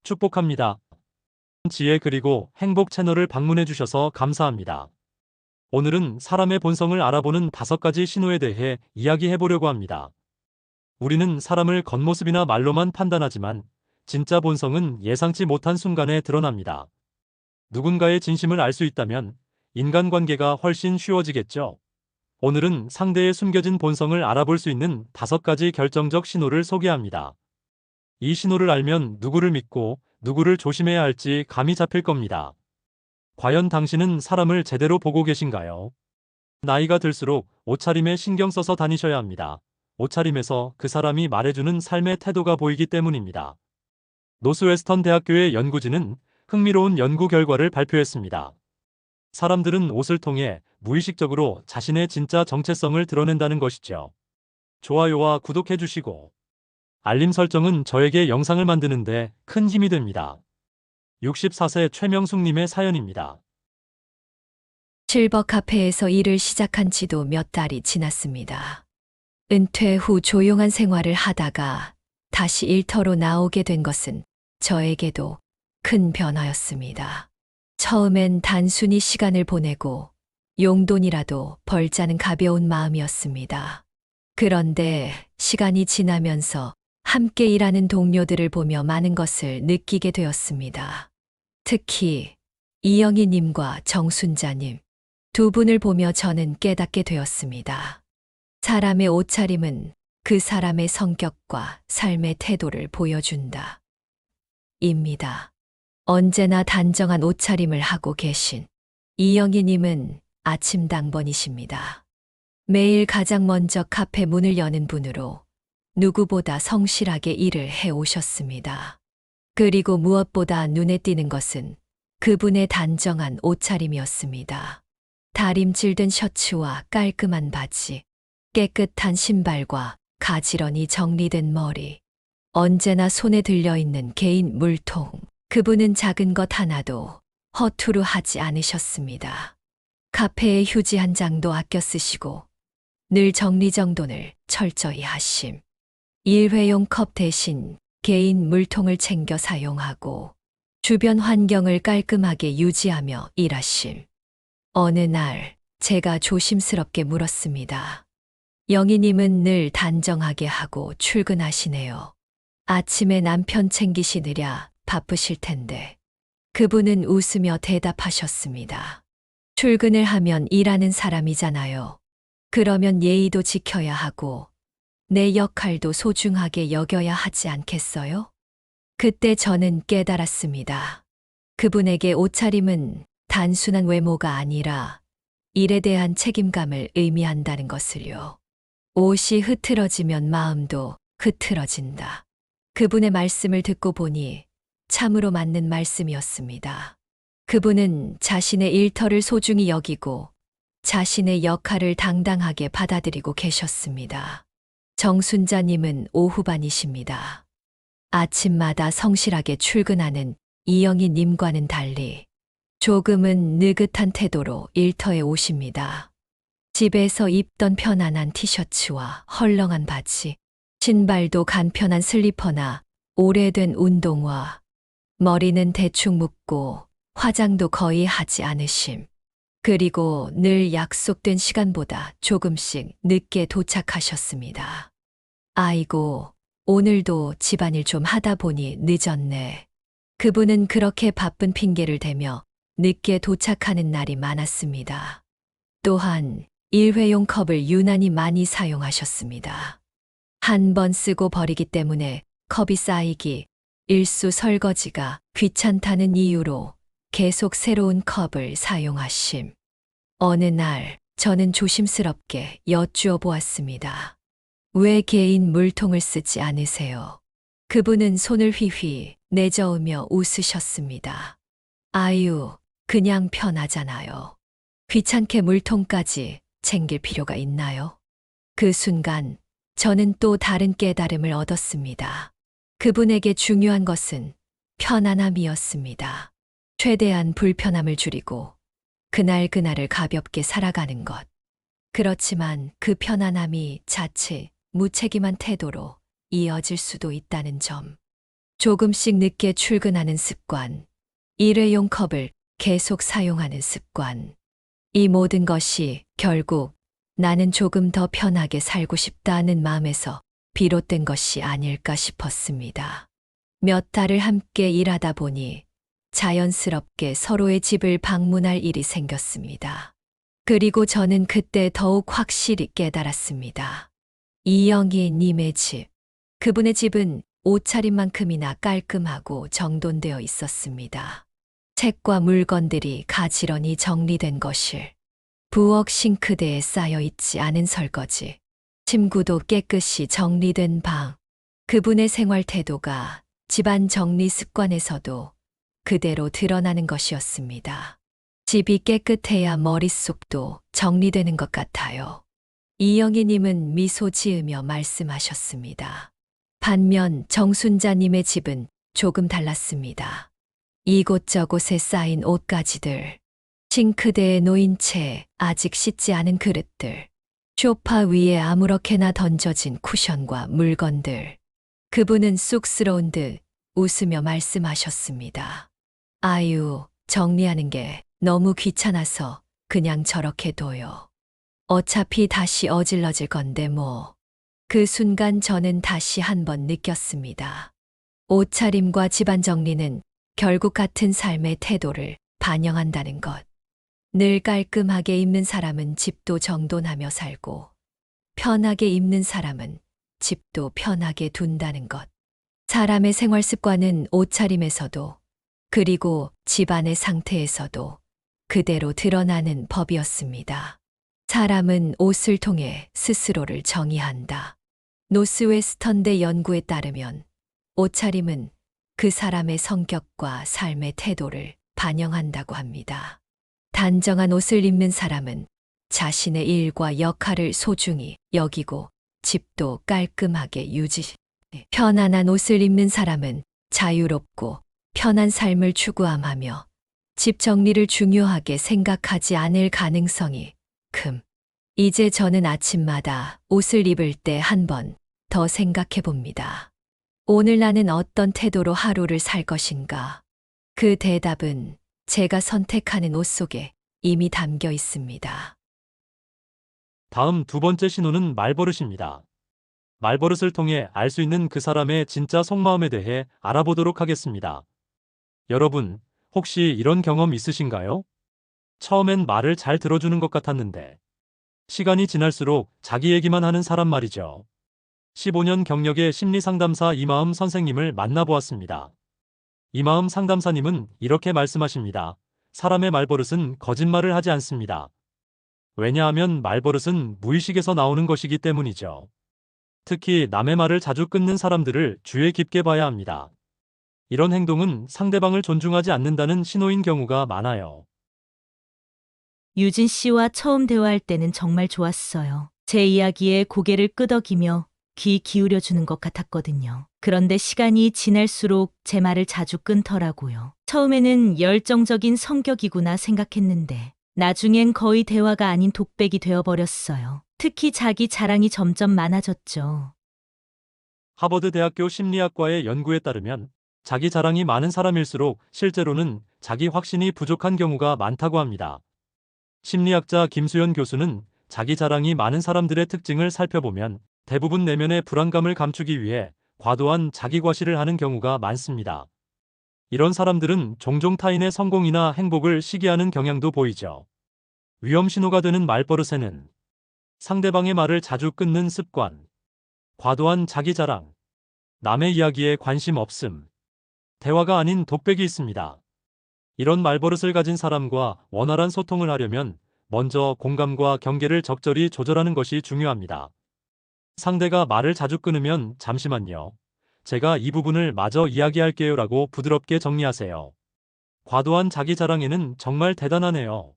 축복합니다. 지혜 그리고 행복 채널을 방문해 주셔서 감사합니다. 오늘은 사람의 본성을 알아보는 5가지 신호에 대해 이야기해 보려고 합니다. 우리는 사람을 겉모습이나 말로만 판단하지만 진짜 본성은 예상치 못한 순간에 드러납니다. 누군가의 진심을 알 수 있다면 인간관계가 훨씬 쉬워지겠죠. 오늘은 상대의 숨겨진 본성을 알아볼 수 있는 5가지 결정적 신호를 소개합니다. 이 신호를 알면 누구를 믿고 누구를 조심해야 할지 감이 잡힐 겁니다. 과연 당신은 사람을 제대로 보고 계신가요? 나이가 들수록 옷차림에 신경 써서 다니셔야 합니다. 옷차림에서 그 사람이 말해주는 삶의 태도가 보이기 때문입니다. 노스웨스턴 대학교의 연구진은 흥미로운 연구 결과를 발표했습니다. 사람들은 옷을 통해 무의식적으로 자신의 진짜 정체성을 드러낸다는 것이죠. 좋아요와 구독해 주시고 알림 설정은 저에게 영상을 만드는데 큰 힘이 됩니다. 64세 최명숙님의 사연입니다. 실버 카페에서 일을 시작한 지도 몇 달이 지났습니다. 은퇴 후 조용한 생활을 하다가 다시 일터로 나오게 된 것은 저에게도 큰 변화였습니다. 처음엔 단순히 시간을 보내고 용돈이라도 벌자는 가벼운 마음이었습니다. 그런데 시간이 지나면서 함께 일하는 동료들을 보며 많은 것을 느끼게 되었습니다. 특히 이영희님과 정순자님 두 분을 보며 저는 깨닫게 되었습니다. 사람의 옷차림은 그 사람의 성격과 삶의 태도를 보여준다. 입니다. 언제나 단정한 옷차림을 하고 계신 이영희님은 아침당번이십니다. 매일 가장 먼저 카페 문을 여는 분으로 누구보다 성실하게 일을 해오셨습니다. 그리고 무엇보다 눈에 띄는 것은 그분의 단정한 옷차림이었습니다. 다림질된 셔츠와 깔끔한 바지, 깨끗한 신발과 가지런히 정리된 머리, 언제나 손에 들려있는 개인 물통. 그분은 작은 것 하나도 허투루 하지 않으셨습니다. 카페에 휴지 한 장도 아껴 쓰시고 늘 정리정돈을 철저히 하심. 일회용 컵 대신 개인 물통을 챙겨 사용하고 주변 환경을 깔끔하게 유지하며 일하심. 어느 날 제가 조심스럽게 물었습니다. 영희님은 늘 단정하게 하고 출근하시네요. 아침에 남편 챙기시느랴 바쁘실 텐데. 그분은 웃으며 대답하셨습니다. 출근을 하면 일하는 사람이잖아요. 그러면 예의도 지켜야 하고 내 역할도 소중하게 여겨야 하지 않겠어요? 그때 저는 깨달았습니다. 그분에게 옷차림은 단순한 외모가 아니라 일에 대한 책임감을 의미한다는 것을요. 옷이 흐트러지면 마음도 흐트러진다. 그분의 말씀을 듣고 보니 참으로 맞는 말씀이었습니다. 그분은 자신의 일터를 소중히 여기고 자신의 역할을 당당하게 받아들이고 계셨습니다. 정순자님은 오후반이십니다. 아침마다 성실하게 출근하는 이영희님과는 달리 조금은 느긋한 태도로 일터에 오십니다. 집에서 입던 편안한 티셔츠와 헐렁한 바지, 신발도 간편한 슬리퍼나 오래된 운동화, 머리는 대충 묶고 화장도 거의 하지 않으심. 그리고 늘 약속된 시간보다 조금씩 늦게 도착하셨습니다. 아이고, 오늘도 집안일 좀 하다 보니 늦었네. 그분은 그렇게 바쁜 핑계를 대며 늦게 도착하는 날이 많았습니다. 또한 일회용 컵을 유난히 많이 사용하셨습니다. 한 번 쓰고 버리기 때문에 컵이 쌓이기, 일수 설거지가 귀찮다는 이유로 계속 새로운 컵을 사용하심. 어느 날 저는 조심스럽게 여쭈어 보았습니다. 왜 개인 물통을 쓰지 않으세요? 그분은 손을 휘휘 내저으며 웃으셨습니다. 아유, 그냥 편하잖아요. 귀찮게 물통까지 챙길 필요가 있나요? 그 순간 저는 또 다른 깨달음을 얻었습니다. 그분에게 중요한 것은 편안함이었습니다. 최대한 불편함을 줄이고 그날그날을 가볍게 살아가는 것. 그렇지만 그 편안함이 자칫 무책임한 태도로 이어질 수도 있다는 점. 조금씩 늦게 출근하는 습관, 일회용 컵을 계속 사용하는 습관. 이 모든 것이 결국 나는 조금 더 편하게 살고 싶다는 마음에서 비롯된 것이 아닐까 싶었습니다. 몇 달을 함께 일하다 보니 자연스럽게 서로의 집을 방문할 일이 생겼습니다. 그리고 저는 그때 더욱 확실히 깨달았습니다. 이영희 님의 집. 그분의 집은 옷차림만큼이나 깔끔하고 정돈되어 있었습니다. 책과 물건들이 가지런히 정리된 거실, 부엌 싱크대에 쌓여 있지 않은 설거지, 침구도 깨끗이 정리된 방. 그분의 생활 태도가 집안 정리 습관에서도 그대로 드러나는 것이었습니다. 집이 깨끗해야 머릿속도 정리되는 것 같아요. 이영희님은 미소 지으며 말씀하셨습니다. 반면 정순자님의 집은 조금 달랐습니다. 이곳저곳에 쌓인 옷가지들, 싱크대에 놓인 채 아직 씻지 않은 그릇들, 소파 위에 아무렇게나 던져진 쿠션과 물건들. 그분은 쑥스러운 듯 웃으며 말씀하셨습니다. 아유, 정리하는 게 너무 귀찮아서 그냥 저렇게 둬요. 어차피 다시 어질러질 건데 뭐. 그 순간 저는 다시 한번 느꼈습니다. 옷차림과 집안 정리는 결국 같은 삶의 태도를 반영한다는 것. 늘 깔끔하게 입는 사람은 집도 정돈하며 살고, 편하게 입는 사람은 집도 편하게 둔다는 것. 사람의 생활 습관은 옷차림에서도, 그리고 집안의 상태에서도 그대로 드러나는 법이었습니다. 사람은 옷을 통해 스스로를 정의한다. 노스웨스턴대 연구에 따르면 옷차림은 그 사람의 성격과 삶의 태도를 반영한다고 합니다. 단정한 옷을 입는 사람은 자신의 일과 역할을 소중히 여기고 집도 깔끔하게 유지. 편안한 옷을 입는 사람은 자유롭고 편한 삶을 추구함하며 집 정리를 중요하게 생각하지 않을 가능성이 큼. 이제 저는 아침마다 옷을 입을 때 한 번 더 생각해 봅니다. 오늘 나는 어떤 태도로 하루를 살 것인가? 그 대답은 제가 선택하는 옷 속에 이미 담겨 있습니다. 다음 두 번째 신호는 말버릇입니다. 말버릇을 통해 알 수 있는 그 사람의 진짜 속마음에 대해 알아보도록 하겠습니다. 여러분, 혹시 이런 경험 있으신가요? 처음엔 말을 잘 들어주는 것 같았는데, 시간이 지날수록 자기 얘기만 하는 사람 말이죠. 15년 경력의 심리상담사 이마음 선생님을 만나보았습니다. 이마음 상담사님은 이렇게 말씀하십니다. 사람의 말버릇은 거짓말을 하지 않습니다. 왜냐하면 말버릇은 무의식에서 나오는 것이기 때문이죠. 특히 남의 말을 자주 끊는 사람들을 주의 깊게 봐야 합니다. 이런 행동은 상대방을 존중하지 않는다는 신호인 경우가 많아요. 유진 씨와 처음 대화할 때는 정말 좋았어요. 제 이야기에 고개를 끄덕이며 귀 기울여 주는 것 같았거든요. 그런데 시간이 지날수록 제 말을 자주 끊더라고요. 처음에는 열정적인 성격이구나 생각했는데 나중엔 거의 대화가 아닌 독백이 되어버렸어요. 특히 자기 자랑이 점점 많아졌죠. 하버드 대학교 심리학과의 연구에 따르면 자기 자랑이 많은 사람일수록 실제로는 자기 확신이 부족한 경우가 많다고 합니다. 심리학자 김수연 교수는 자기 자랑이 많은 사람들의 특징을 살펴보면 대부분 내면의 불안감을 감추기 위해 과도한 자기 과시를 하는 경우가 많습니다. 이런 사람들은 종종 타인의 성공이나 행복을 시기하는 경향도 보이죠. 위험 신호가 되는 말버릇에는 상대방의 말을 자주 끊는 습관, 과도한 자기 자랑, 남의 이야기에 관심 없음, 대화가 아닌 독백이 있습니다. 이런 말버릇을 가진 사람과 원활한 소통을 하려면 먼저 공감과 경계를 적절히 조절하는 것이 중요합니다. 상대가 말을 자주 끊으면 잠시만요. 제가 이 부분을 마저 이야기할게요라고 부드럽게 정리하세요. 과도한 자기 자랑에는 정말 대단하네요.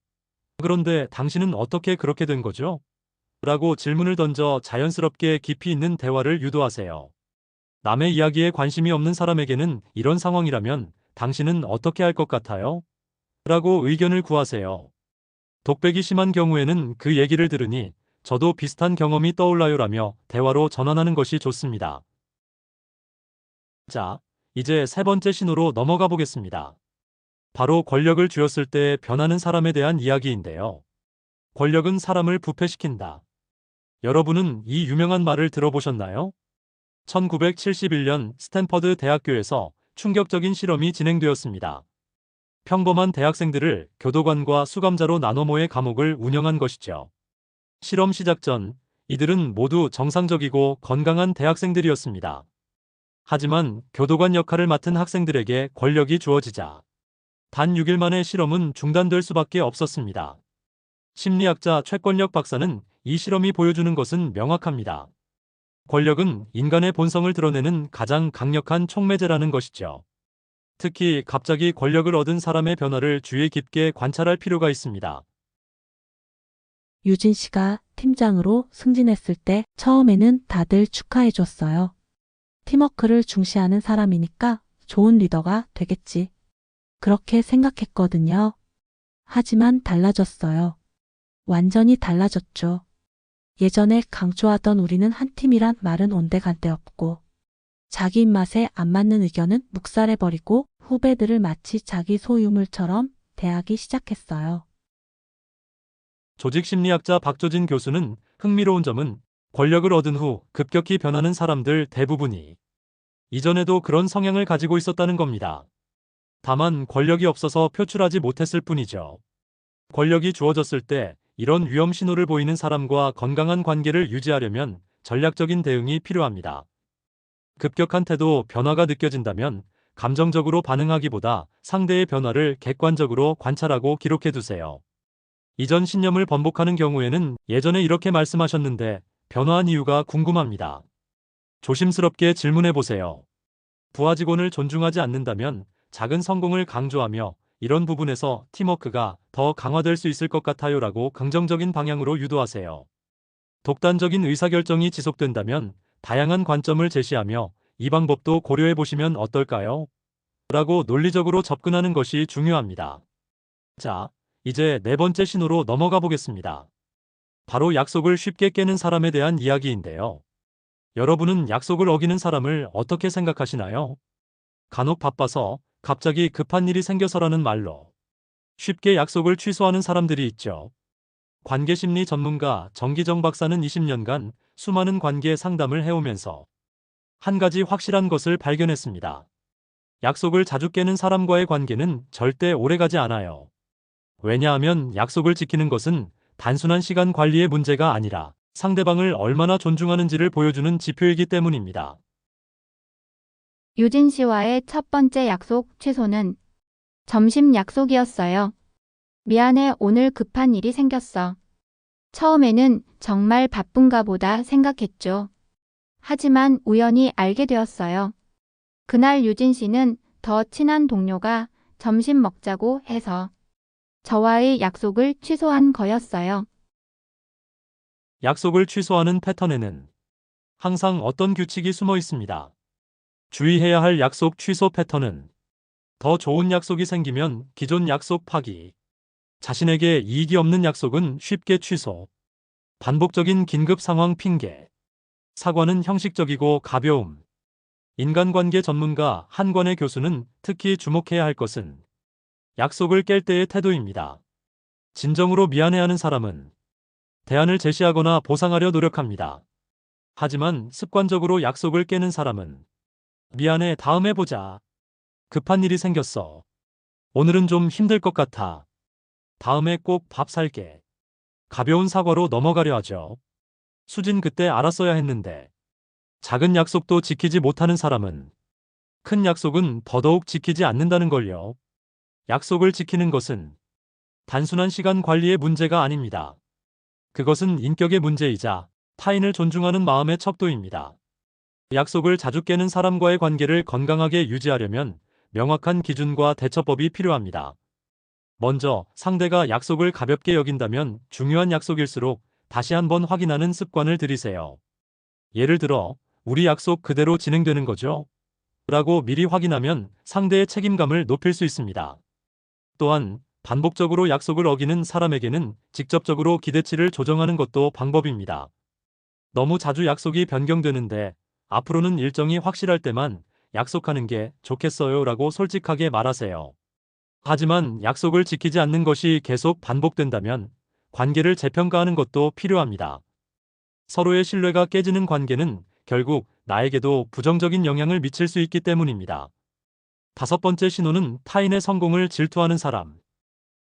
그런데 당신은 어떻게 그렇게 된 거죠? 라고 질문을 던져 자연스럽게 깊이 있는 대화를 유도하세요. 남의 이야기에 관심이 없는 사람에게는 이런 상황이라면 당신은 어떻게 할 것 같아요? 라고 의견을 구하세요. 독백이 심한 경우에는 그 얘기를 들으니 저도 비슷한 경험이 떠올라요라며 대화로 전환하는 것이 좋습니다. 자, 이제 세 번째 신호로 넘어가 보겠습니다. 바로 권력을 쥐었을 때 변하는 사람에 대한 이야기인데요. 권력은 사람을 부패시킨다. 여러분은 이 유명한 말을 들어보셨나요? 1971년 스탠퍼드 대학교에서 충격적인 실험이 진행되었습니다. 평범한 대학생들을 교도관과 수감자로 나눠 모의 감옥을 운영한 것이죠. 실험 시작 전 이들은 모두 정상적이고 건강한 대학생들이었습니다. 하지만 교도관 역할을 맡은 학생들에게 권력이 주어지자 단 6일 만에 실험은 중단될 수밖에 없었습니다. 심리학자 최권력 박사는 이 실험이 보여주는 것은 명확합니다. 권력은 인간의 본성을 드러내는 가장 강력한 촉매제라는 것이죠. 특히 갑자기 권력을 얻은 사람의 변화를 주의 깊게 관찰할 필요가 있습니다. 유진 씨가 팀장으로 승진했을 때 처음에는 다들 축하해줬어요. 팀워크를 중시하는 사람이니까 좋은 리더가 되겠지. 그렇게 생각했거든요. 하지만 달라졌어요. 완전히 달라졌죠. 예전에 강조하던 우리는 한 팀이란 말은 온데간데 없고 자기 입맛에 안 맞는 의견은 묵살해버리고 후배들을 마치 자기 소유물처럼 대하기 시작했어요. 조직심리학자 박조진 교수는 흥미로운 점은 권력을 얻은 후 급격히 변하는 사람들 대부분이 이전에도 그런 성향을 가지고 있었다는 겁니다. 다만 권력이 없어서 표출하지 못했을 뿐이죠. 권력이 주어졌을 때 이런 위험 신호를 보이는 사람과 건강한 관계를 유지하려면 전략적인 대응이 필요합니다. 급격한 태도 변화가 느껴진다면 감정적으로 반응하기보다 상대의 변화를 객관적으로 관찰하고 기록해 두세요. 이전 신념을 번복하는 경우에는 예전에 이렇게 말씀하셨는데 변화한 이유가 궁금합니다. 조심스럽게 질문해 보세요. 부하 직원을 존중하지 않는다면 작은 성공을 강조하며 이런 부분에서 팀워크가 더 강화될 수 있을 것 같아요라고 긍정적인 방향으로 유도하세요. 독단적인 의사결정이 지속된다면 다양한 관점을 제시하며 이 방법도 고려해 보시면 어떨까요? 라고 논리적으로 접근하는 것이 중요합니다. 자, 이제 네 번째 신호로 넘어가 보겠습니다. 바로 약속을 쉽게 깨는 사람에 대한 이야기인데요. 여러분은 약속을 어기는 사람을 어떻게 생각하시나요? 간혹 바빠서 갑자기 급한 일이 생겨서라는 말로 쉽게 약속을 취소하는 사람들이 있죠. 관계심리 전문가 정기정 박사는 20년간 수많은 관계 상담을 해오면서 한 가지 확실한 것을 발견했습니다. 약속을 자주 깨는 사람과의 관계는 절대 오래가지 않아요. 왜냐하면 약속을 지키는 것은 단순한 시간 관리의 문제가 아니라 상대방을 얼마나 존중하는지를 보여주는 지표이기 때문입니다. 유진 씨와의 첫 번째 약속 취소는 점심 약속이었어요. 미안해, 오늘 급한 일이 생겼어. 처음에는 정말 바쁜가 보다 생각했죠. 하지만 우연히 알게 되었어요. 그날 유진 씨는 더 친한 동료가 점심 먹자고 해서 저와의 약속을 취소한 거였어요. 약속을 취소하는 패턴에는 항상 어떤 규칙이 숨어 있습니다. 주의해야 할 약속 취소 패턴은 더 좋은 약속이 생기면 기존 약속 파기, 자신에게 이익이 없는 약속은 쉽게 취소, 반복적인 긴급 상황 핑계, 사과는 형식적이고 가벼움. 인간관계 전문가 한권의 교수는 특히 주목해야 할 것은 약속을 깰 때의 태도입니다. 진정으로 미안해하는 사람은 대안을 제시하거나 보상하려 노력합니다. 하지만 습관적으로 약속을 깨는 사람은 미안해, 다음에 보자. 급한 일이 생겼어. 오늘은 좀 힘들 것 같아. 다음에 꼭 밥 살게. 가벼운 사과로 넘어가려 하죠. 수진 그때 알았어야 했는데. 작은 약속도 지키지 못하는 사람은 큰 약속은 더더욱 지키지 않는다는 걸요. 약속을 지키는 것은 단순한 시간 관리의 문제가 아닙니다. 그것은 인격의 문제이자 타인을 존중하는 마음의 척도입니다. 약속을 자주 깨는 사람과의 관계를 건강하게 유지하려면 명확한 기준과 대처법이 필요합니다. 먼저 상대가 약속을 가볍게 여긴다면 중요한 약속일수록 다시 한번 확인하는 습관을 들이세요. 예를 들어, 우리 약속 그대로 진행되는 거죠? 라고 미리 확인하면 상대의 책임감을 높일 수 있습니다. 또한 반복적으로 약속을 어기는 사람에게는 직접적으로 기대치를 조정하는 것도 방법입니다. 너무 자주 약속이 변경되는데 앞으로는 일정이 확실할 때만 약속하는 게 좋겠어요 라고 솔직하게 말하세요. 하지만 약속을 지키지 않는 것이 계속 반복된다면 관계를 재평가하는 것도 필요합니다. 서로의 신뢰가 깨지는 관계는 결국 나에게도 부정적인 영향을 미칠 수 있기 때문입니다. 다섯 번째 신호는 타인의 성공을 질투하는 사람.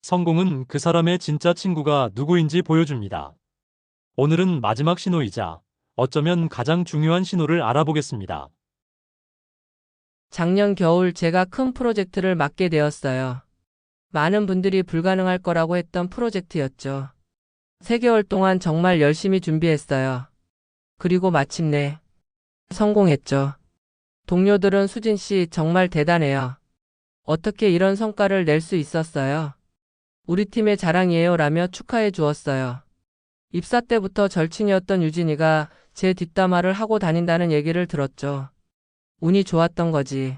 성공은 그 사람의 진짜 친구가 누구인지 보여줍니다. 오늘은 마지막 신호이자 어쩌면 가장 중요한 신호를 알아보겠습니다. 작년 겨울 제가 큰 프로젝트를 맡게 되었어요. 많은 분들이 불가능할 거라고 했던 프로젝트였죠. 3개월 동안 정말 열심히 준비했어요. 그리고 마침내 성공했죠. 동료들은 수진 씨 정말 대단해요. 어떻게 이런 성과를 낼 수 있었어요? 우리 팀의 자랑이에요 라며 축하해 주었어요. 입사 때부터 절친이었던 유진이가 제 뒷담화를 하고 다닌다는 얘기를 들었죠. 운이 좋았던 거지.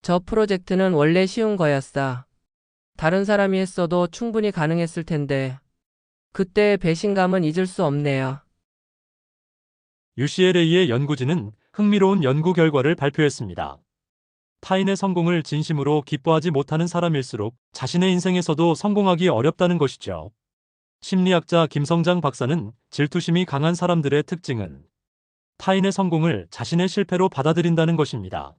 저 프로젝트는 원래 쉬운 거였어. 다른 사람이 했어도 충분히 가능했을 텐데. 그때의 배신감은 잊을 수 없네요. UCLA의 연구진은 흥미로운 연구 결과를 발표했습니다. 타인의 성공을 진심으로 기뻐하지 못하는 사람일수록 자신의 인생에서도 성공하기 어렵다는 것이죠. 심리학자 김성장 박사는 질투심이 강한 사람들의 특징은 타인의 성공을 자신의 실패로 받아들인다는 것입니다.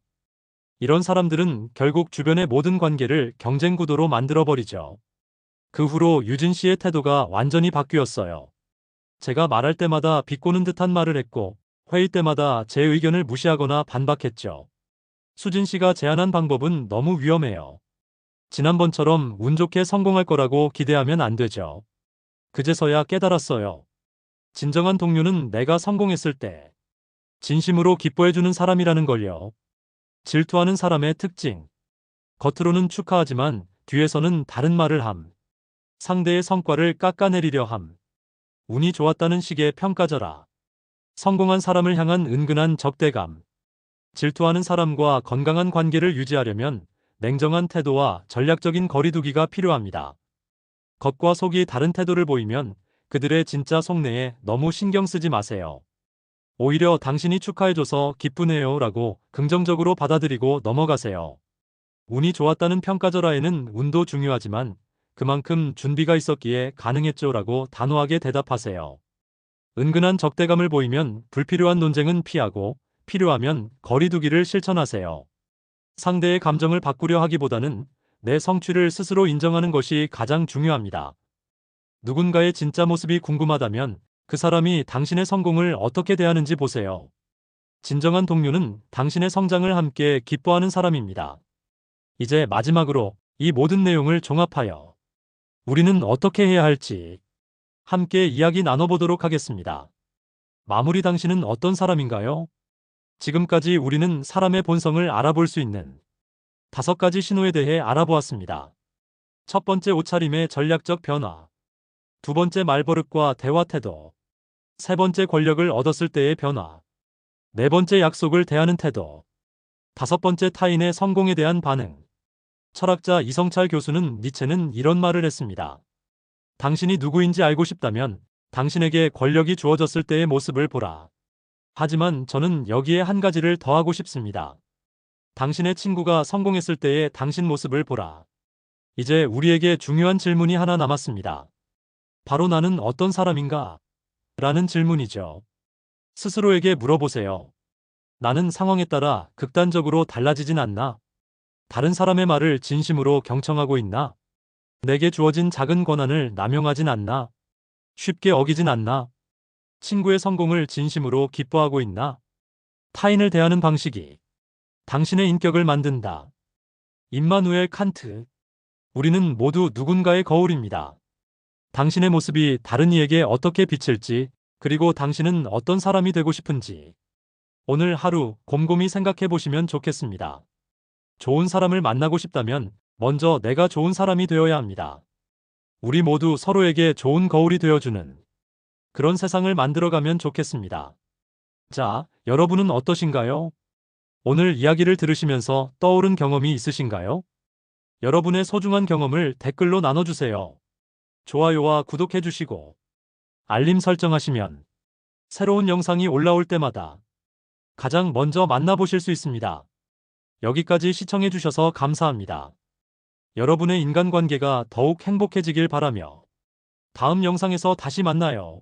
이런 사람들은 결국 주변의 모든 관계를 경쟁 구도로 만들어버리죠. 그 후로 유진 씨의 태도가 완전히 바뀌었어요. 제가 말할 때마다 비꼬는 듯한 말을 했고 회의 때마다 제 의견을 무시하거나 반박했죠. 수진 씨가 제안한 방법은 너무 위험해요. 지난번처럼 운 좋게 성공할 거라고 기대하면 안 되죠. 그제서야 깨달았어요. 진정한 동료는 내가 성공했을 때 진심으로 기뻐해주는 사람이라는 걸요. 질투하는 사람의 특징. 겉으로는 축하하지만 뒤에서는 다른 말을 함. 상대의 성과를 깎아내리려 함. 운이 좋았다는 식의 평가절하. 성공한 사람을 향한 은근한 적대감. 질투하는 사람과 건강한 관계를 유지하려면 냉정한 태도와 전략적인 거리두기가 필요합니다. 겉과 속이 다른 태도를 보이면 그들의 진짜 속내에 너무 신경 쓰지 마세요. 오히려 당신이 축하해줘서 기쁘네요 라고 긍정적으로 받아들이고 넘어가세요. 운이 좋았다는 평가절하에는 운도 중요하지만 그만큼 준비가 있었기에 가능했죠 라고 단호하게 대답하세요. 은근한 적대감을 보이면 불필요한 논쟁은 피하고 필요하면 거리두기를 실천하세요. 상대의 감정을 바꾸려 하기보다는 내 성취를 스스로 인정하는 것이 가장 중요합니다. 누군가의 진짜 모습이 궁금하다면 그 사람이 당신의 성공을 어떻게 대하는지 보세요. 진정한 동료는 당신의 성장을 함께 기뻐하는 사람입니다. 이제 마지막으로 이 모든 내용을 종합하여 우리는 어떻게 해야 할지 함께 이야기 나눠보도록 하겠습니다. 마무리 당신은 어떤 사람인가요? 지금까지 우리는 사람의 본성을 알아볼 수 있는 5가지 신호에 대해 알아보았습니다. 첫 번째, 옷차림의 전략적 변화. 두 번째, 말버릇과 대화 태도. 세 번째, 권력을 얻었을 때의 변화. 네 번째, 약속을 대하는 태도. 다섯 번째, 타인의 성공에 대한 반응. 철학자 이성찰 교수는 니체는 이런 말을 했습니다. 당신이 누구인지 알고 싶다면 당신에게 권력이 주어졌을 때의 모습을 보라. 하지만 저는 여기에 한 가지를 더하고 싶습니다. 당신의 친구가 성공했을 때의 당신 모습을 보라. 이제 우리에게 중요한 질문이 하나 남았습니다. 바로 나는 어떤 사람인가? 라는 질문이죠. 스스로에게 물어보세요. 나는 상황에 따라 극단적으로 달라지진 않나? 다른 사람의 말을 진심으로 경청하고 있나? 내게 주어진 작은 권한을 남용하진 않나? 쉽게 어기진 않나? 친구의 성공을 진심으로 기뻐하고 있나? 타인을 대하는 방식이 당신의 인격을 만든다. 임마누엘 칸트. 우리는 모두 누군가의 거울입니다. 당신의 모습이 다른 이에게 어떻게 비칠지, 그리고 당신은 어떤 사람이 되고 싶은지 오늘 하루 곰곰이 생각해 보시면 좋겠습니다. 좋은 사람을 만나고 싶다면 먼저 내가 좋은 사람이 되어야 합니다. 우리 모두 서로에게 좋은 거울이 되어주는 그런 세상을 만들어가면 좋겠습니다. 자, 여러분은 어떠신가요? 오늘 이야기를 들으시면서 떠오른 경험이 있으신가요? 여러분의 소중한 경험을 댓글로 나눠주세요. 좋아요와 구독해주시고 알림 설정하시면 새로운 영상이 올라올 때마다 가장 먼저 만나보실 수 있습니다. 여기까지 시청해주셔서 감사합니다. 여러분의 인간관계가 더욱 행복해지길 바라며 다음 영상에서 다시 만나요.